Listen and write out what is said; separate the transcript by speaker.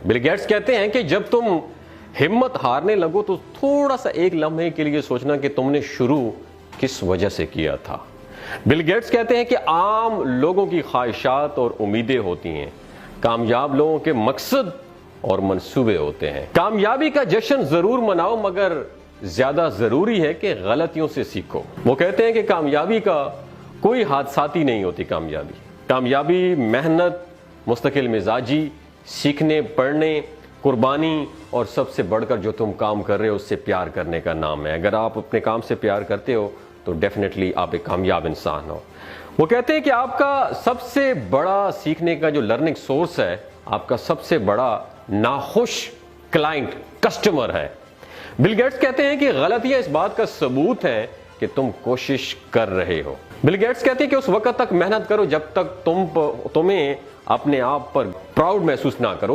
Speaker 1: Bill Gates कहते हैं कि जब तुम हिम्मत हारने लगो तो थोड़ा सा एक लम्हे के लिए सोचना कि तुमने शुरू किस वजह से किया था। बिल गेट्स कहते हैं कि आम लोगों की ख्वाहिशात और उम्मीदें होती हैं, कामयाब लोगों के मकसद और मंसूबे होते हैं। कामयाबी का जश्न जरूर मनाओ, मगर ज्यादा जरूरी है कि गलतियों से सीखो। वो कहते हैं कि कामयाबी का कोई हादसाती नहीं होती। कामयाबी मेहनत, मुस्तकिल मिजाजी, सीखने, पढ़ने, कुर्बानी और सबसे बढ़कर जो तुम काम कर रहे हो उससे प्यार करने का नाम है। अगर आप अपने काम से प्यार करते हो तो डेफिनेटली आप एक कामयाब इंसान हो। वो कहते हैं कि आपका सबसे बड़ा सीखने का जो लर्निंग सोर्स है, आपका सबसे बड़ा नाखुश क्लाइंट, कस्टमर है। बिल गेट्स कहते हैं कि गलतियां इस बात का सबूत है कि तुम कोशिश कर रहे हो। बिल गेट्स कहते हैं कि उस वक्त तक मेहनत करो जब तक तुम्हें अपने आप पर प्राउड महसूस ना करो।